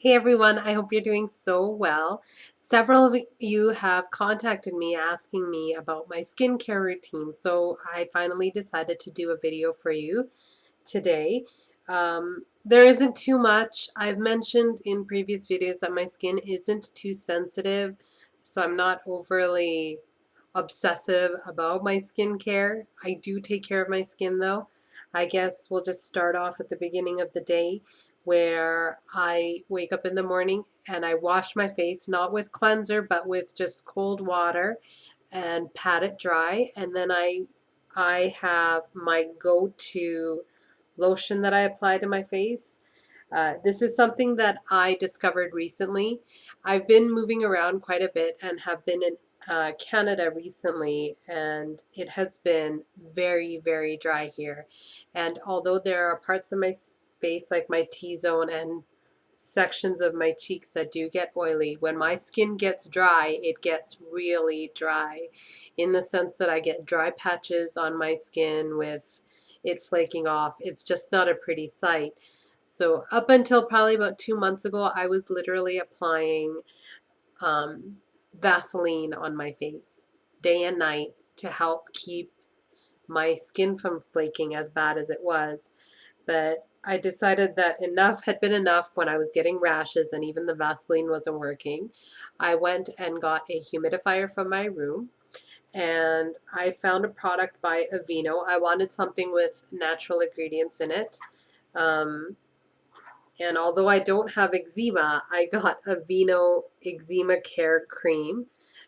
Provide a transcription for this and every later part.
Hey everyone, I hope you're doing so well. Several of you have contacted me asking me about my skincare routine, so I finally decided to do a video for you today. There isn't too much. I've mentioned in previous videos that my skin isn't too sensitive, so I'm not overly obsessive about my skincare. I do take care of my skin though. I guess we'll just start off at the beginning of the day where I wake up in the morning and I wash my face, not with cleanser, but with just cold water and pat it dry. And then I have my go-to lotion that I apply to my face. This is something that I discovered recently. I've been moving around quite a bit and have been in Canada recently, and it has been very, very dry here. And although there are parts of my face, like my T-zone and sections of my cheeks that do get oily, when my skin gets dry, it gets really dry in the sense that I get dry patches on my skin with it flaking off. It's just not a pretty sight. So up until probably about 2 months ago, I was literally applying Vaseline on my face day and night to help keep my skin from flaking as bad as it was. But I decided that enough had been enough when I was getting rashes and even the Vaseline wasn't working. I went and got a humidifier from my room, and I found a product by Aveeno. I wanted something with natural ingredients in it. And although I don't have eczema, I got Aveeno Eczema Care Cream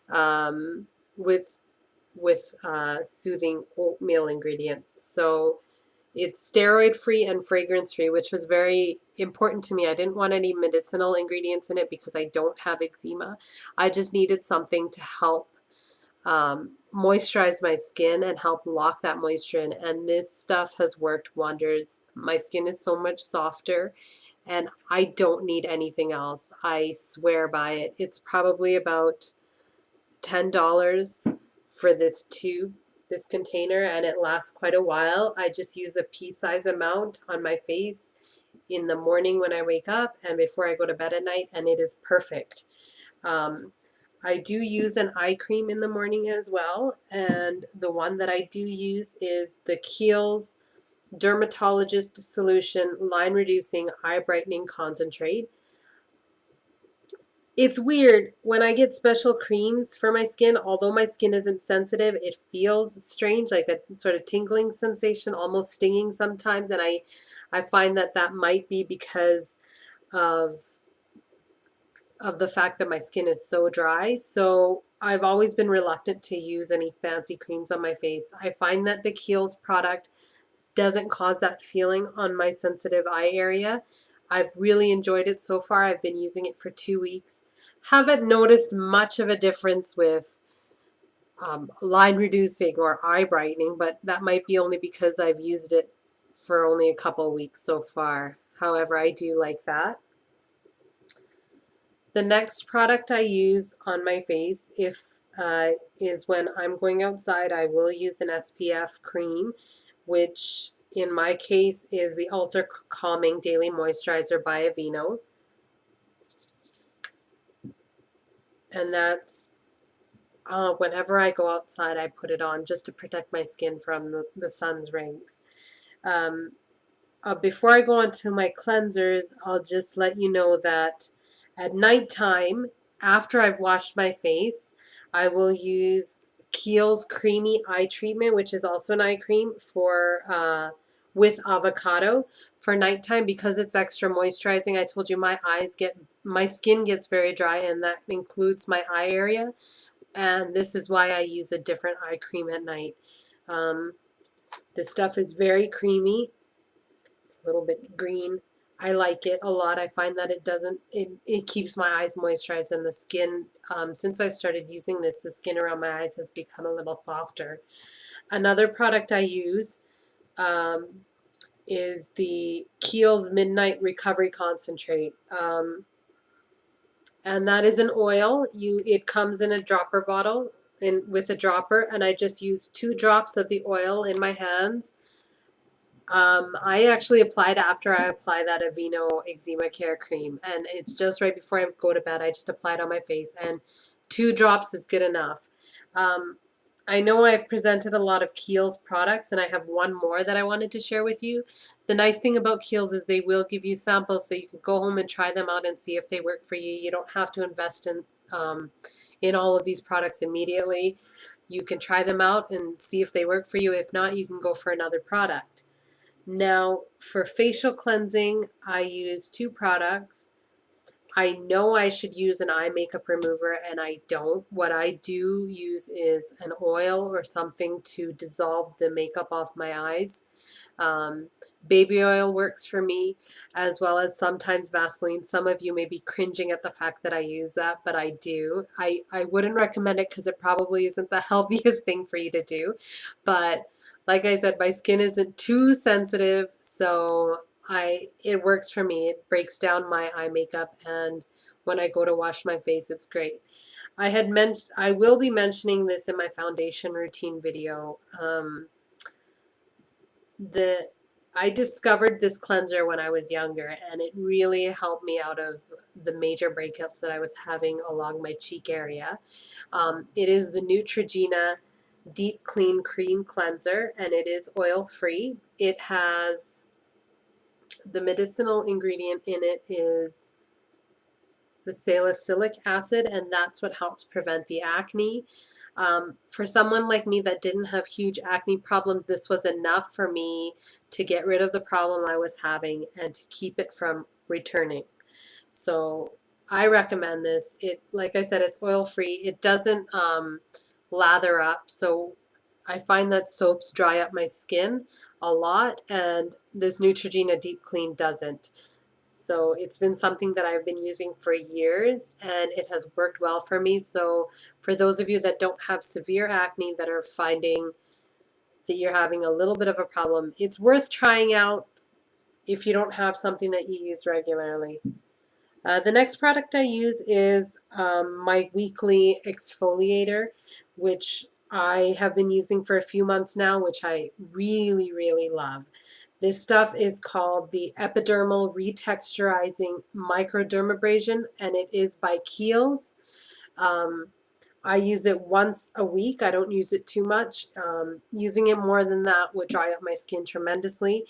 um, with soothing oatmeal ingredients. So it's steroid-free and fragrance-free, which was very important to me. I didn't want any medicinal ingredients in it because I don't have eczema. I just needed something to help moisturize my skin and help lock that moisture in. And this stuff has worked wonders. My skin is so much softer, and I don't need anything else. I swear by it. It's probably about $10 for this tube, this container, and it lasts quite a while. I just use a pea-size amount on my face in the morning when I wake up and before I go to bed at night, and it is perfect. I do use an eye cream in the morning as well, and the one that I do use is the Keels Dermatologist Solution Line Reducing Eye Brightening Concentrate. It's weird when I get special creams for my skin, although my skin isn't sensitive, it feels strange, like a sort of tingling sensation, almost stinging sometimes, and I find that that might be because of the fact that my skin is so dry. So I've always been reluctant to use any fancy creams on my face. I find that the Kiehl's product doesn't cause that feeling on my sensitive eye area. I've really enjoyed it so far. I've been using it for 2 weeks. Haven't noticed much of a difference with line reducing or eye brightening, but that might be only because I've used it for only a couple weeks so far. However, I do like that. The next product I use on my face is when I'm going outside. I will use an SPF cream, which in my case is the Ultra Calming Daily Moisturizer by Aveeno. And that's whenever I go outside, I put it on just to protect my skin from the sun's rays. Before I go on to my cleansers, I'll just let you know that at nighttime, after I've washed my face, I will use Kiehl's Creamy Eye Treatment, which is also an eye cream for with avocado for nighttime because it's extra moisturizing. I told you my skin gets very dry, and that includes my eye area. And this is why I use a different eye cream at night. This stuff is very creamy. It's a little bit green. I like it a lot. I find that it keeps my eyes moisturized, and the skin, since I've started using this, the skin around my eyes has become a little softer. Another product I use is the Kiehl's Midnight Recovery Concentrate. And that is an oil. It comes in a dropper bottle with a dropper, and I just use 2 drops of the oil in my hands I actually applied after I apply that Aveeno Eczema Care Cream, and it's just right before I go to bed. I just apply it on my face, and 2 drops is good enough. Um, I know I've presented a lot of Kiehl's products, and I have one more that I wanted to share with you. The nice thing about Kiehl's is they will give you samples, so you can go home and try them out and see if they work for you. You don't have to invest in all of these products immediately. You can try them out and see if they work for you. If not, you can go for another product. Now, for facial cleansing, I use 2 products. I know I should use an eye makeup remover and I don't. What I do use is an oil or something to dissolve the makeup off my eyes. Um, Baby oil works for me, as well as sometimes Vaseline. Some of you may be cringing at the fact that I use that, but I do. I wouldn't recommend it because it probably isn't the healthiest thing for you to do. But like I said, my skin isn't too sensitive, so it works for me. It breaks down my eye makeup, and when I go to wash my face, it's great. I will be mentioning this in my foundation routine video. The I discovered this cleanser when I was younger, and it really helped me out of the major breakouts that I was having along my cheek area. It is the Neutrogena Deep Clean Cream Cleanser, and it is oil free. It has the medicinal ingredient in it is the salicylic acid, and that's what helps prevent the acne. For someone like me that didn't have huge acne problems, this was enough for me to get rid of the problem I was having and to keep it from returning. So I recommend this. Like I said, it's oil free. It doesn't lather up, so I find that soaps dry up my skin a lot, and this Neutrogena Deep Clean doesn't. So it's been something that I've been using for years, and it has worked well for me. So for those of you that don't have severe acne, that are finding that you're having a little bit of a problem, it's worth trying out if you don't have something that you use regularly. The next product I use is my weekly exfoliator, which I have been using for a few months now, which I really, really love. This stuff is called the Epidermal Retexturizing Microdermabrasion, and it is by Keels. I use it once a week. I don't use it too much. Using it more than that would dry up my skin tremendously.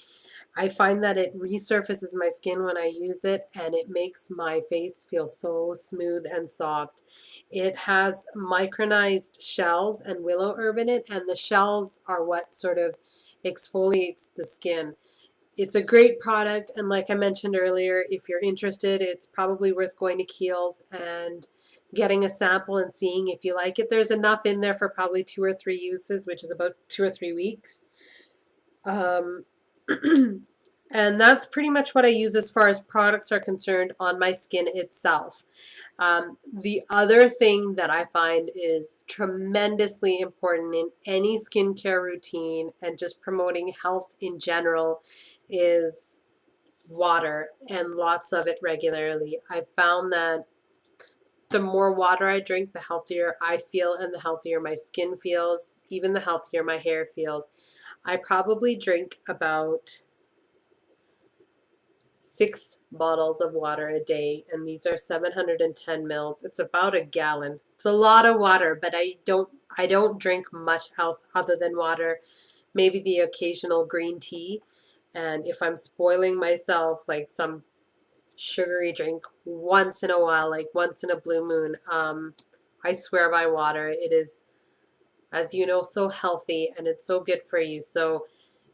I find that it resurfaces my skin when I use it, and it makes my face feel so smooth and soft. It has micronized shells and willow herb in it, and the shells are what sort of exfoliates the skin. It's a great product, and like I mentioned earlier, if you're interested, it's probably worth going to Keels and getting a sample and seeing if you like it. There's enough in there for probably 2 or 3 uses, which is about 2 or 3 weeks. Um, and that's pretty much what I use as far as products are concerned on my skin itself. The other thing that I find is tremendously important in any skincare routine and just promoting health in general is water, and lots of it regularly. I've found that the more water I drink, the healthier I feel and the healthier my skin feels, even the healthier my hair feels. I probably drink about 6 bottles of water a day, and these are 710 mils. It's about a gallon. It's a lot of water, but I don't drink much else other than water. Maybe the occasional green tea, and if I'm spoiling myself, like some sugary drink once in a while, like once in a blue moon. I swear by water. It is, as you know, so healthy and it's so good for you. So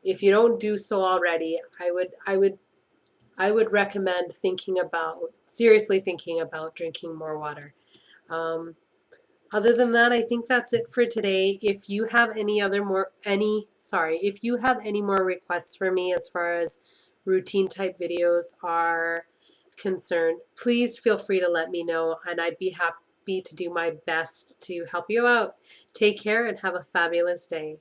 if you don't do so already, I would recommend seriously thinking about drinking more water. Um, Other than that, I think that's it for today. If you have if you have any more requests for me as far as routine type videos are concerned, please feel free to let me know, and I'd be happy to do my best to help you out. Take care and have a fabulous day.